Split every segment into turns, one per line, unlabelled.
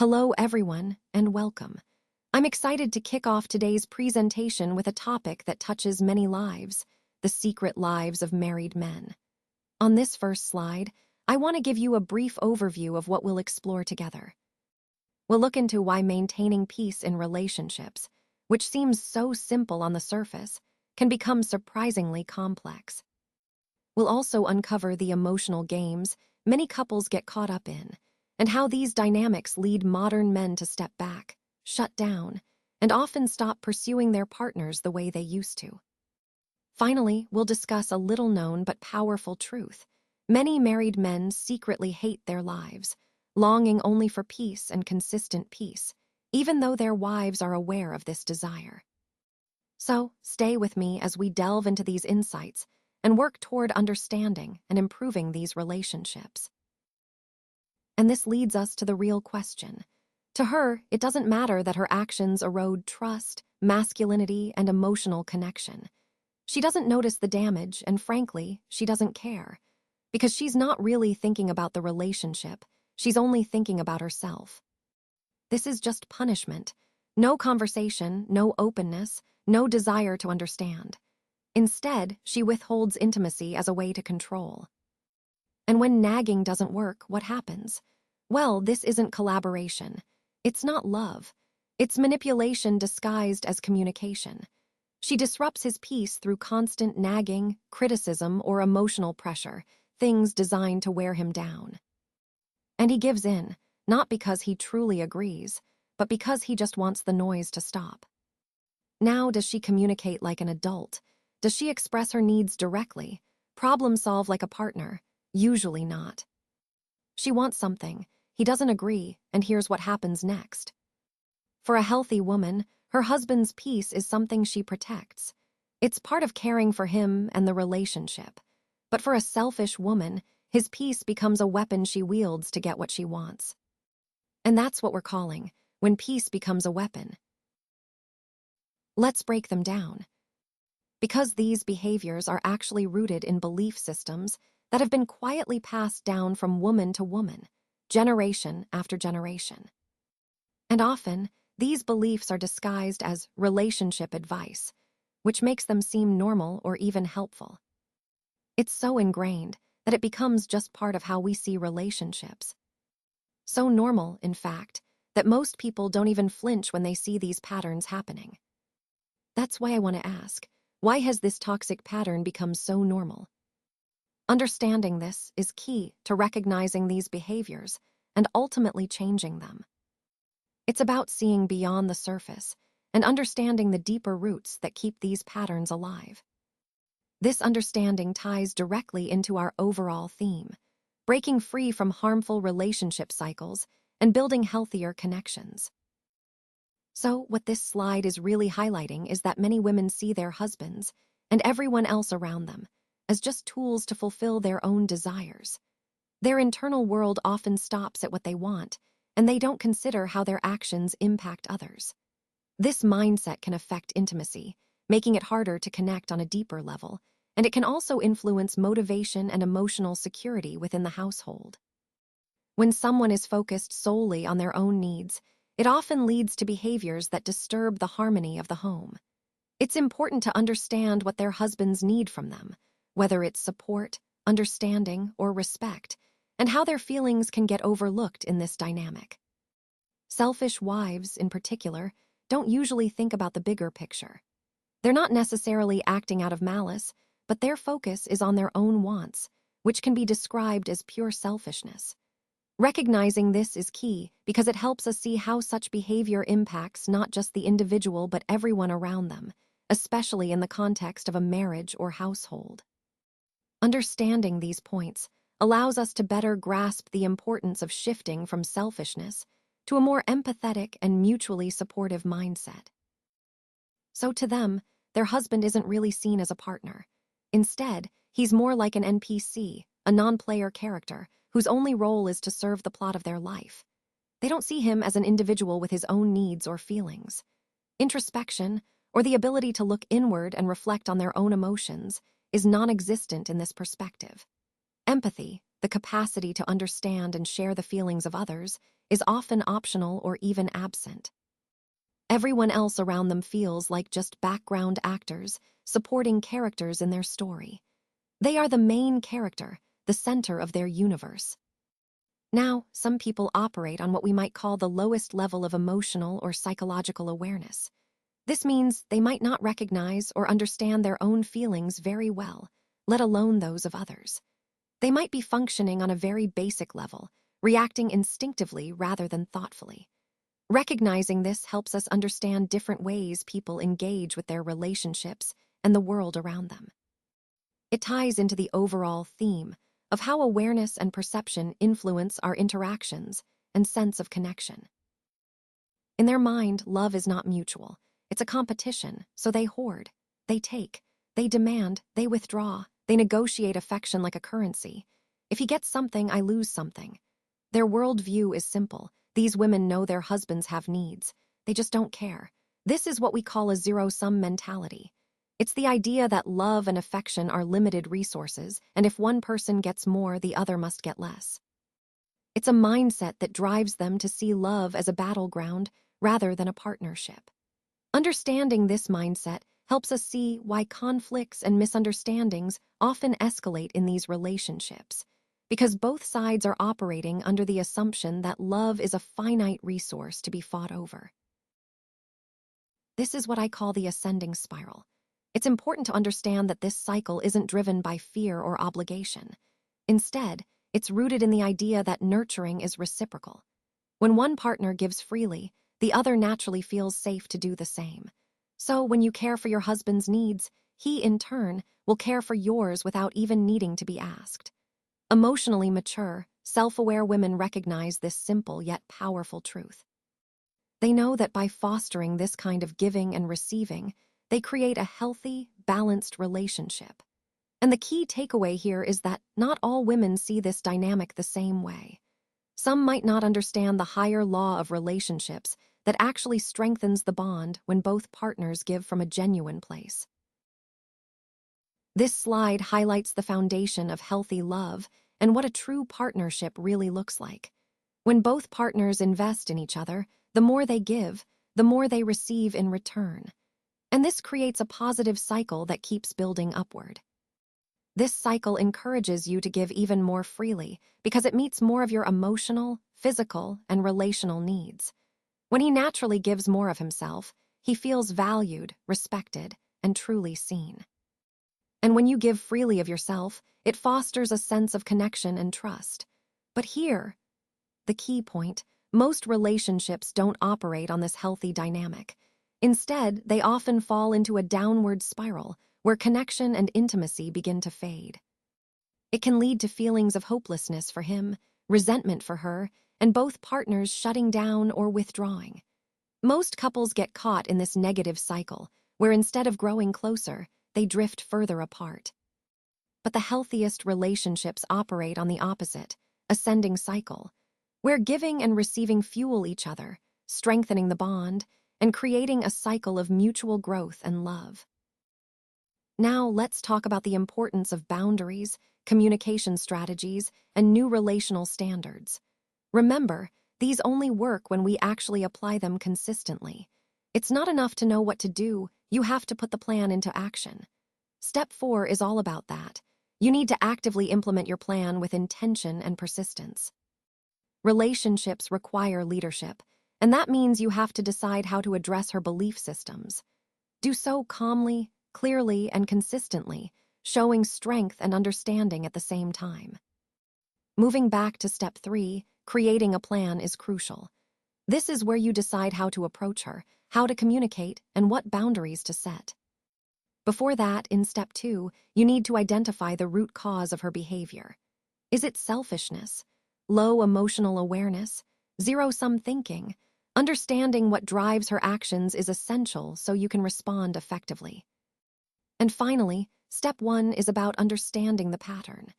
Hello, everyone, and welcome. I'm excited to kick off today's presentation with a topic that touches many lives, the secret lives of married men. On this first slide, I want to give you a brief overview of what we'll explore together. We'll look into why maintaining peace in relationships, which seems so simple on the surface, can become surprisingly complex. We'll also uncover the emotional games many couples get caught up in, and how these dynamics lead modern men to step back, shut down, and often stop pursuing their partners the way they used to. Finally, we'll discuss a little-known but powerful truth. Many married men secretly hate their lives, longing only for peace and consistent peace, even though their wives are aware of this desire. So, stay with me as we delve into these insights and work toward understanding and improving these relationships. And this leads us to the real question. To her, it doesn't matter that her actions erode trust, masculinity, and emotional connection. She doesn't notice the damage, and frankly, she doesn't care. Because she's not really thinking about the relationship, she's only thinking about herself. This is just punishment. No conversation, no openness, no desire to understand. Instead, she withholds intimacy as a way to control. And when nagging doesn't work, what happens? Well, this isn't collaboration. It's not love. It's manipulation disguised as communication. She disrupts his peace through constant nagging, criticism, or emotional pressure, things designed to wear him down. And he gives in, not because he truly agrees, but because he just wants the noise to stop. Now, does she communicate like an adult? Does she express her needs directly, problem solve like a partner? Usually not. She wants something, he doesn't agree, and here's what happens next. For a healthy woman, her husband's peace is something she protects. It's part of caring for him and the relationship. But for a selfish woman, his peace becomes a weapon she wields to get what she wants. And that's what we're calling, when peace becomes a weapon. Let's break them down. Because these behaviors are actually rooted in belief systems that have been quietly passed down from woman to woman, generation after generation. And often, these beliefs are disguised as relationship advice, which makes them seem normal or even helpful. It's so ingrained that it becomes just part of how we see relationships. So normal, in fact, that most people don't even flinch when they see these patterns happening. That's why I want to ask, why has this toxic pattern become so normal? Understanding this is key to recognizing these behaviors and ultimately changing them. It's about seeing beyond the surface and understanding the deeper roots that keep these patterns alive. This understanding ties directly into our overall theme, breaking free from harmful relationship cycles and building healthier connections. So, what this slide is really highlighting is that many women see their husbands and everyone else around them as just tools to fulfill their own desires. Their internal world often stops at what they want, and they don't consider how their actions impact others. This mindset can affect intimacy, making it harder to connect on a deeper level, and it can also influence motivation and emotional security within the household. When someone is focused solely on their own needs, it often leads to behaviors that disturb the harmony of the home. It's important to understand what their husbands need from them, whether it's support, understanding, or respect, and how their feelings can get overlooked in this dynamic. Selfish wives, in particular, don't usually think about the bigger picture. They're not necessarily acting out of malice, but their focus is on their own wants, which can be described as pure selfishness. Recognizing this is key because it helps us see how such behavior impacts not just the individual but everyone around them, especially in the context of a marriage or household. Understanding these points allows us to better grasp the importance of shifting from selfishness to a more empathetic and mutually supportive mindset. So to them, their husband isn't really seen as a partner. Instead, he's more like an NPC, a non-player character, whose only role is to serve the plot of their life. They don't see him as an individual with his own needs or feelings. Introspection, or the ability to look inward and reflect on their own emotions, is non-existent in this perspective. Empathy, the capacity to understand and share the feelings of others, is often optional or even absent. Everyone else around them feels like just background actors, supporting characters in their story. They are the main character, the center of their universe. Now, some people operate on what we might call the lowest level of emotional or psychological awareness. This means they might not recognize or understand their own feelings very well, let alone those of others. They might be functioning on a very basic level, reacting instinctively rather than thoughtfully. Recognizing this helps us understand different ways people engage with their relationships and the world around them. It ties into the overall theme of how awareness and perception influence our interactions and sense of connection. In their mind, love is not mutual. It's a competition, so they hoard, they take, they demand, they withdraw, they negotiate affection like a currency. If he gets something, I lose something. Their worldview is simple. These women know their husbands have needs. They just don't care. This is what we call a zero-sum mentality. It's the idea that love and affection are limited resources, and if one person gets more, the other must get less. It's a mindset that drives them to see love as a battleground rather than a partnership. Understanding this mindset helps us see why conflicts and misunderstandings often escalate in these relationships, because both sides are operating under the assumption that love is a finite resource to be fought over. This is what I call the ascending spiral. It's important to understand that this cycle isn't driven by fear or obligation. Instead, it's rooted in the idea that nurturing is reciprocal. When one partner gives freely, the other naturally feels safe to do the same. So when you care for your husband's needs, he, in turn, will care for yours without even needing to be asked. Emotionally mature, self-aware women recognize this simple yet powerful truth. They know that by fostering this kind of giving and receiving, they create a healthy, balanced relationship. And the key takeaway here is that not all women see this dynamic the same way. Some might not understand the higher law of relationships that actually strengthens the bond when both partners give from a genuine place. This slide highlights the foundation of healthy love and what a true partnership really looks like. When both partners invest in each other, the more they give, the more they receive in return. And this creates a positive cycle that keeps building upward. This cycle encourages you to give even more freely because it meets more of your emotional, physical, and relational needs. When he naturally gives more of himself, he feels valued, respected, and truly seen. And when you give freely of yourself, it fosters a sense of connection and trust. But here, the key point, most relationships don't operate on this healthy dynamic. Instead, they often fall into a downward spiral where connection and intimacy begin to fade. It can lead to feelings of hopelessness for him, resentment for her, and both partners shutting down or withdrawing. Most couples get caught in this negative cycle, where instead of growing closer, they drift further apart. But the healthiest relationships operate on the opposite, ascending cycle, where giving and receiving fuel each other, strengthening the bond, and creating a cycle of mutual growth and love. Now let's talk about the importance of boundaries, communication strategies, and new relational standards. Remember, these only work when we actually apply them consistently. It's not enough to know what to do, you have to put the plan into action. Step 4 is all about that. You need to actively implement your plan with intention and persistence. Relationships require leadership, and that means you have to decide how to address her belief systems. Do so calmly, clearly, and consistently, showing strength and understanding at the same time. Moving back to step 3, creating a plan is crucial. This is where you decide how to approach her, how to communicate, and what boundaries to set. Before that, in step 2, you need to identify the root cause of her behavior. Is it selfishness, low emotional awareness, zero-sum thinking? Understanding what drives her actions is essential so you can respond effectively. And finally, step 1 is about understanding the pattern.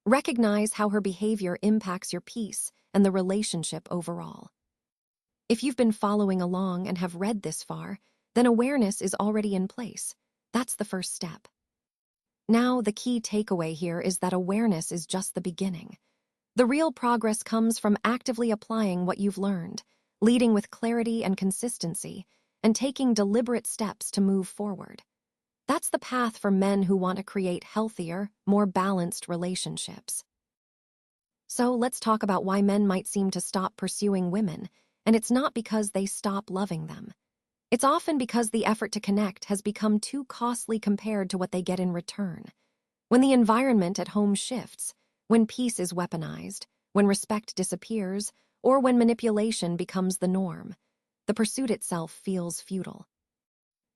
Recognize how her behavior impacts your peace and the relationship overall. If you've been following along and have read this far, then awareness is already in place. That's the first step. Now, the key takeaway here is that awareness is just the beginning. The real progress comes from actively applying what you've learned, leading with clarity and consistency, and taking deliberate steps to move forward. That's the path for men who want to create healthier, more balanced relationships. So let's talk about why men might seem to stop pursuing women, and it's not because they stop loving them. It's often because the effort to connect has become too costly compared to what they get in return. When the environment at home shifts, when peace is weaponized, when respect disappears, or when manipulation becomes the norm, the pursuit itself feels futile.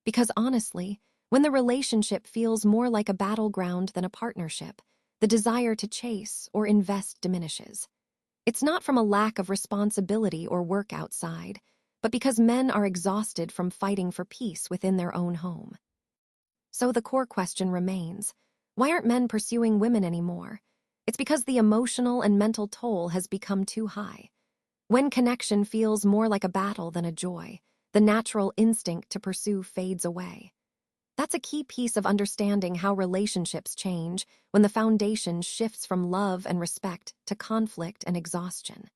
Because honestly, when the relationship feels more like a battleground than a partnership, the desire to chase or invest diminishes. It's not from a lack of responsibility or work outside, but because men are exhausted from fighting for peace within their own home. So the core question remains, why aren't men pursuing women anymore? It's because the emotional and mental toll has become too high. When connection feels more like a battle than a joy, the natural instinct to pursue fades away. That's a key piece of understanding how relationships change when the foundation shifts from love and respect to conflict and exhaustion.